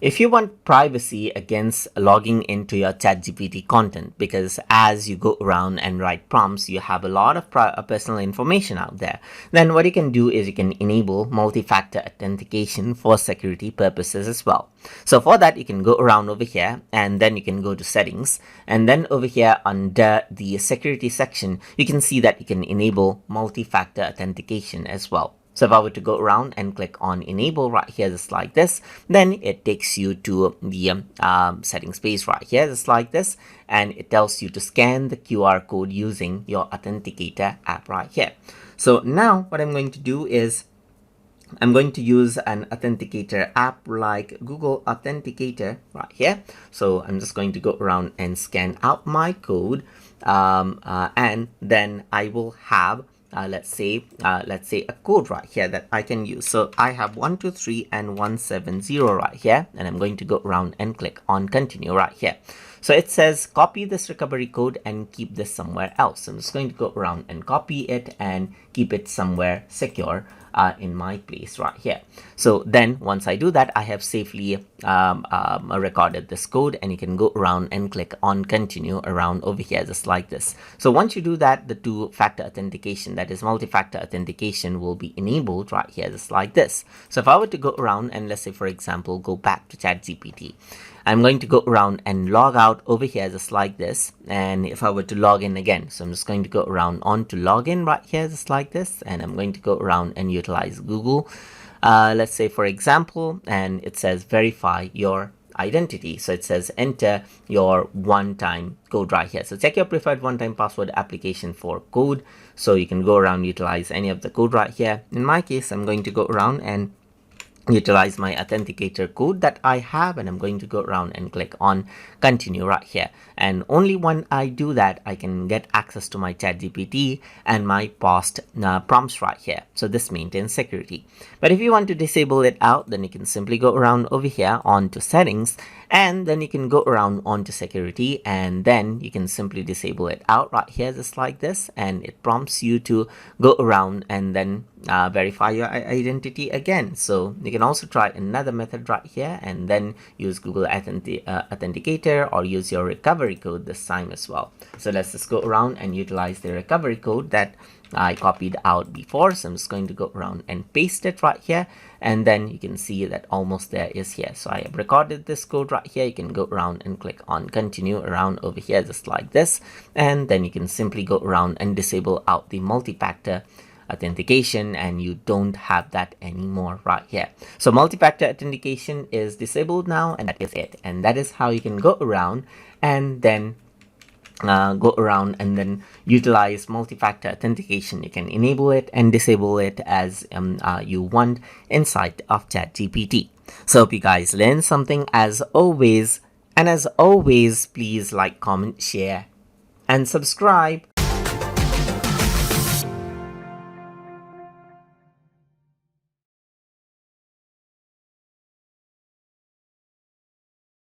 If you want privacy against logging into your ChatGPT content, because as you go around and write prompts, you have a lot of personal information out there, then what you can do is you can enable multi-factor authentication for security purposes as well. So for that, you can go around over here and then you can go to settings, and then over here under the security section, you can see that you can enable multi-factor authentication as well. So if I were to go around and click on enable right here, just like this, then it takes you to the settings page right here, just like this, and it tells you to scan the QR code using your authenticator app right here. So now what I'm going to do is I'm going to use an authenticator app like Google Authenticator right here. So I'm just going to go around and scan out my code, and then I will have let's say a code right here that I can use. So I have 123 and 170 right here, and I'm going to go around and click on continue right here. So it says copy this recovery code and keep this somewhere else. So I'm just going to go around and copy it and keep it somewhere secure in my place right here. So then once I do that, I have safely recorded this code, and you can go around and click on continue around over here, just like this. So once you do that, the two-factor authentication, that is multi-factor authentication, will be enabled right here, just like this. So if I were to go around and let's say, for example, go back to ChatGPT, I'm going to go around and log out over here just like this. And if I were to log in again, so I'm just going to go around on to login right here just like this, and I'm going to go around and utilize Google. Let's say, for example, and it says verify your identity. So it says enter your one-time code right here. So check your preferred one-time password application for code. So you can go around, utilize any of the code right here. In my case, I'm going to go around and utilize my authenticator code that I have, and I'm going to go around and click on continue right here. And only when I do that, I can get access to my ChatGPT and my past prompts right here. So this maintains security. But if you want to disable it out, then you can simply go around over here onto settings, and then you can go around onto security, and then you can simply disable it out right here just like this, and it prompts you to go around and then verify your identity again. So you can also try another method right here and then use Google Authenticator, or use your recovery code this time as well. So let's just go around and utilize the recovery code that I copied out before. So I'm just going to go around and paste it right here, and then you can see that almost there is here. So I have recorded this code right here. You can go around and click on continue around over here just like this, and then you can simply go around and disable out the multi-factor authentication, and you don't have that anymore right here. So multi-factor authentication is disabled now, and that is it. And that is how you can go around and then utilize multi-factor authentication. You can enable it and disable it as you want inside of ChatGPT. So hope you guys learned something as always, and as always, please like, comment, share, and subscribe.